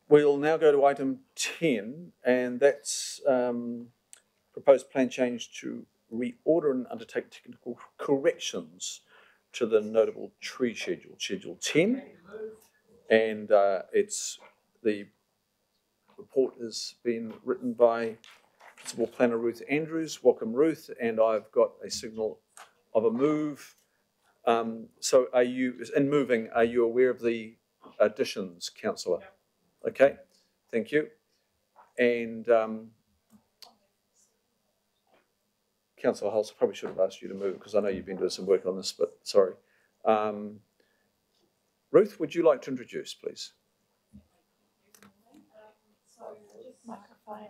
We'll now go to item 10, and that's proposed plan change to reorder and undertake technical corrections to the notable tree schedule, Schedule 10. And the report has been written by Principal Planner Ruth Andrews. Welcome, Ruth. And I've got a signal of a move. So are you, in moving, are you aware of the additions, Councillor? Okay, thank you. And Councillor Hulse, I probably should have asked you to move because I know you've been doing some work on this, but sorry. Ruth, would you like to introduce, please? Microphone.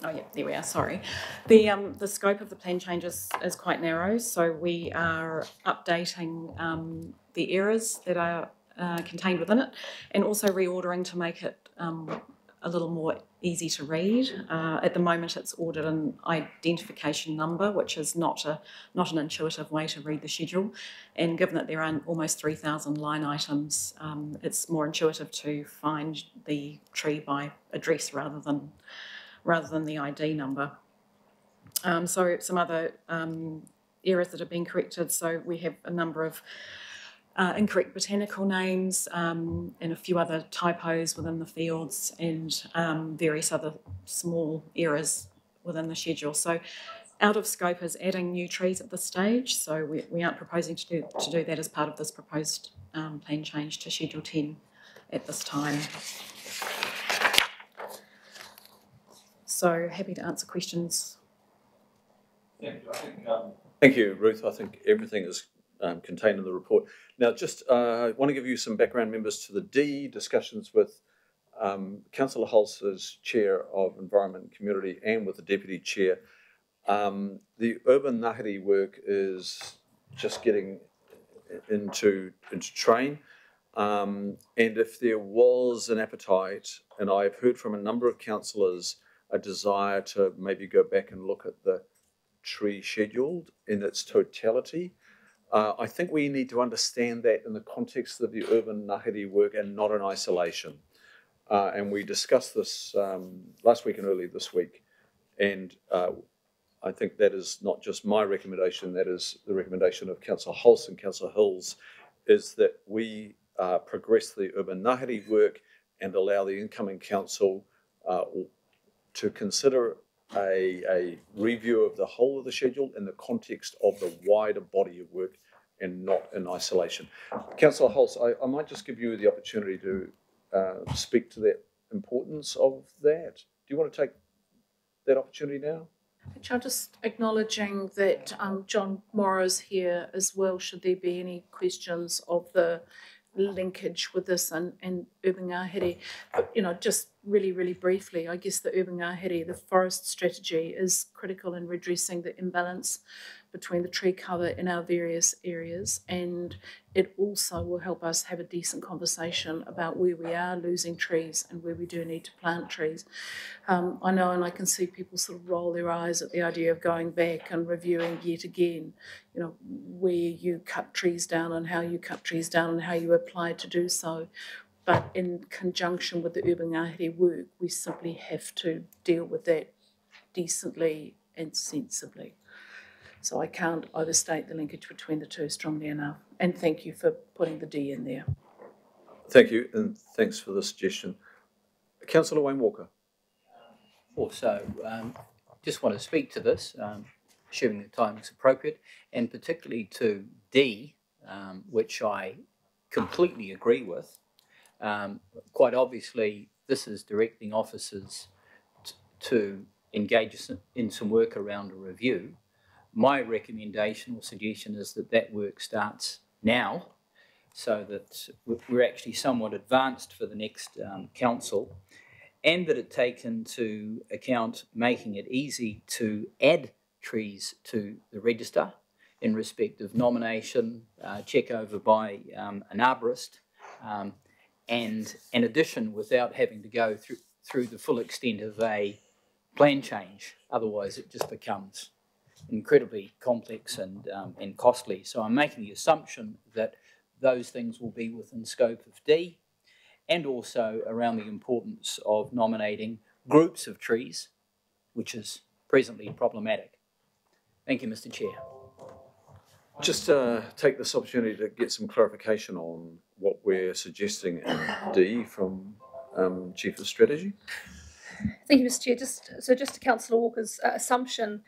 Oh yeah, there we are, sorry. The scope of the plan changes is quite narrow, so we are updating the errors that are contained within it and also reordering to make it a little more easy to read. At the moment it's ordered an identification number, which is not an intuitive way to read the schedule, and given that there are almost 3,000 line items, it's more intuitive to find the tree by address rather than the ID number. So some other errors that have been corrected. So we have a number of incorrect botanical names and a few other typos within the fields and various other small errors within the schedule. So out of scope is adding new trees at this stage. So we aren't proposing to do that as part of this proposed plan change to Schedule 10 at this time. So happy to answer questions. Thank you, Ruth. I think everything is contained in the report. Now, just I want to give you some background, members, to the D discussions with Councillor Hulse as Chair of Environment and Community and with the Deputy Chair. The urban ngāhere work is just getting into train. And if there was an appetite, and I've heard from a number of councillors a desire to maybe go back and look at the tree schedule in its totality, I think we need to understand that in the context of the urban ngāhere work and not in isolation. And we discussed this last week and early this week. And I think that is not just my recommendation, that is the recommendation of Councillor Hulse and Councillor Hills, is that we progress the urban ngāhere work and allow the incoming council to consider a review of the whole of the schedule in the context of the wider body of work and not in isolation. Councillor Hulse, I might just give you the opportunity to speak to that importance of that. Do you want to take that opportunity now? I'm just acknowledging that John Morrow's here as well, should there be any questions of the linkage with this and urban ngāhere. But, you know, just really briefly, I guess the urban ngāhere, the forest strategy is critical in redressing the imbalance between the tree cover in our various areas, and it also will help us have a decent conversation about where we are losing trees and where we do need to plant trees. I know, and I can see people sort of roll their eyes at the idea of going back and reviewing yet again, you know, where you cut trees down and how you cut trees down and how you apply to do so. But in conjunction with the urban ngāhere work, we simply have to deal with that decently and sensibly. So I can't overstate the linkage between the two strongly enough. And thank you for putting the D in there. Thank you, and thanks for the suggestion. Councillor Wayne Walker. Also, just want to speak to this, assuming the time is appropriate, and particularly to D, which I completely agree with. Quite obviously, this is directing officers to engage in some work around a review. My recommendation or suggestion is that that work starts now, so that we're actually somewhat advanced for the next council, and that it take into account making it easy to add trees to the register in respect of nomination, check over by an arborist, and an addition without having to go through the full extent of a plan change. Otherwise, it just becomes incredibly complex and costly. So I'm making the assumption that those things will be within scope of D, and also around the importance of nominating groups of trees, which is presently problematic. Thank you, Mr. Chair. Just take this opportunity to get some clarification on what we're suggesting in D from Chief of Strategy. Thank you, Mr. Chair. Just to Councillor Walker's assumption,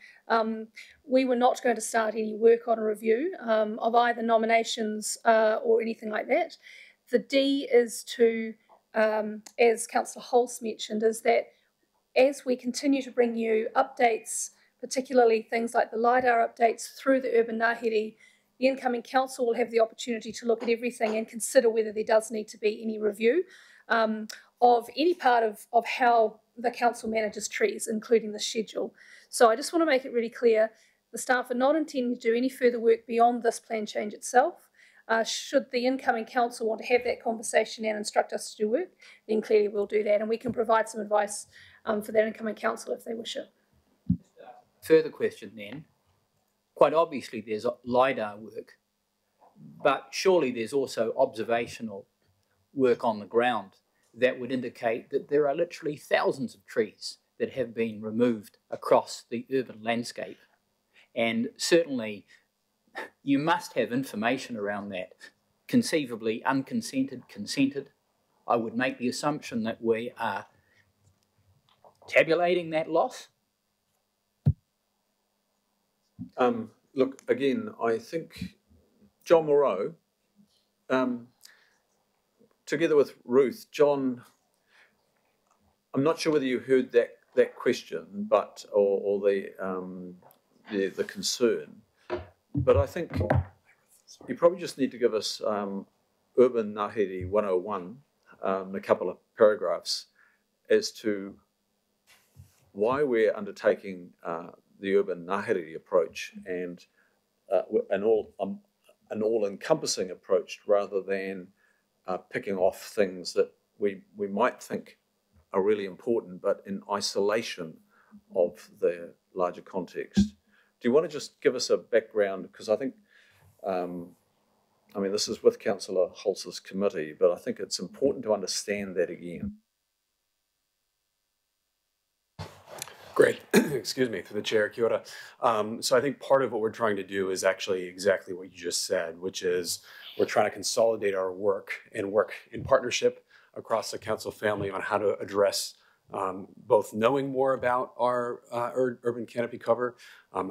we were not going to start any work on a review of either nominations or anything like that. The D is to, as Councillor Hulse mentioned, is that as we continue to bring you updates, particularly things like the LIDAR updates through the Urban Ngāhere, the incoming council will have the opportunity to look at everything and consider whether there does need to be any review of any part of how the council manages trees, including the schedule. So I just want to make it really clear, the staff are not intending to do any further work beyond this plan change itself. Should the incoming council want to have that conversation and instruct us to do work, then clearly we'll do that, and we can provide some advice for that incoming council if they wish it. Further question then. Quite obviously there's LIDAR work, but surely there's also observational work on the ground that would indicate that there are literally thousands of trees that have been removed across the urban landscape. And certainly you must have information around that, conceivably unconsented, consented. I would make the assumption that we are tabulating that loss. Look, again, I think John Moreau, together with Ruth, John, I'm not sure whether you heard that question, but or the concern, but I think you probably just need to give us Urban Ngāhere 101, a couple of paragraphs as to why we're undertaking the Urban Ngāhere approach and an all-encompassing approach rather than picking off things that we might think are really important, but in isolation of the larger context. Do you want to just give us a background? Because I think, I mean, this is with Councillor Hulse's committee, but I think it's important to understand that again. Great. Excuse me, through the chair, kia ora. So I think part of what we're trying to do is actually exactly what you just said, which is we're trying to consolidate our work and work in partnership across the council family on how to address both knowing more about our urban canopy cover,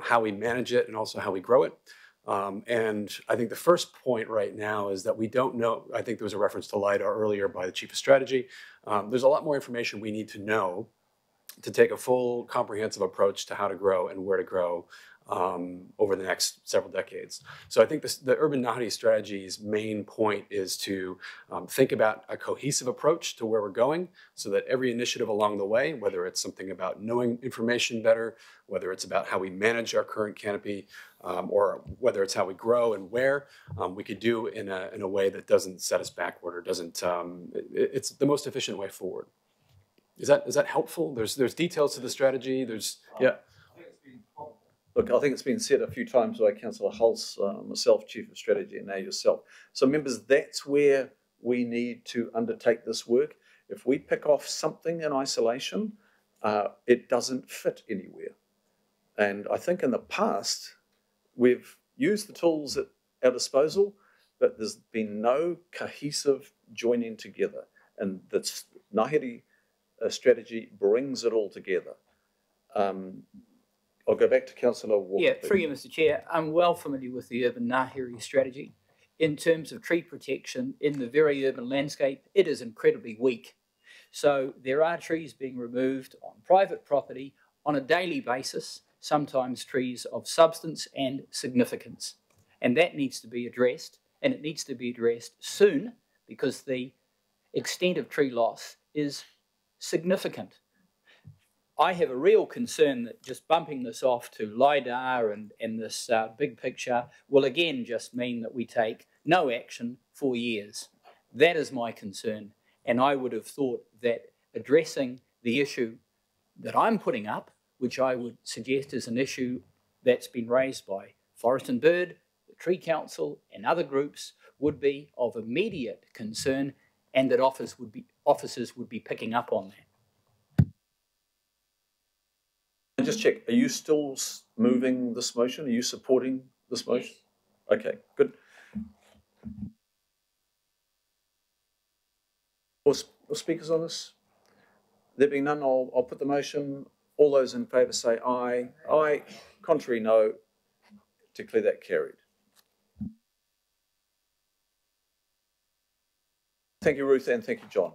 how we manage it, and also how we grow it. And I think the first point right now is that we don't know. I think there was a reference to LIDAR earlier by the Chief of Strategy. There's a lot more information we need to know to take a full comprehensive approach to how to grow and where to grow over the next several decades. So I think the Urban Ngāhere Strategy's main point is to think about a cohesive approach to where we're going so that every initiative along the way, whether it's something about knowing information better, whether it's about how we manage our current canopy, or whether it's how we grow and where, we could do in a way that doesn't set us backward or doesn't, it's the most efficient way forward. Is that helpful? There's details to the strategy. Yeah. Look, I think it's been said a few times by Councillor Hulse, myself, Chief of Strategy, and now yourself. So members, that's where we need to undertake this work. If we pick off something in isolation, it doesn't fit anywhere. And I think in the past, we've used the tools at our disposal, but there's been no cohesive joining together. And that's Ngāhere strategy brings it all together. I'll go back to Councillor Walker. Yeah, through you, Mr. Chair. I'm well familiar with the Urban Ngāhere strategy. In terms of tree protection in the very urban landscape, it is incredibly weak. So there are trees being removed on private property on a daily basis, sometimes trees of substance and significance. And that needs to be addressed, and it needs to be addressed soon because the extent of tree loss is significant. I have a real concern that just bumping this off to LIDAR and this big picture will again just mean that we take no action for years. That is my concern. And I would have thought that addressing the issue that I'm putting up which I would suggest is an issue that's been raised by Forest and Bird, the Tree Council and other groups, would be of immediate concern, and that officers would be picking up on that. And just check, are you still moving this motion? Are you supporting this motion? Okay, good. More speakers on this? There being none, I'll put the motion. All those in favour say aye. Aye. Contrary, no. Declare that carried. Thank you, Ruth, and thank you, John.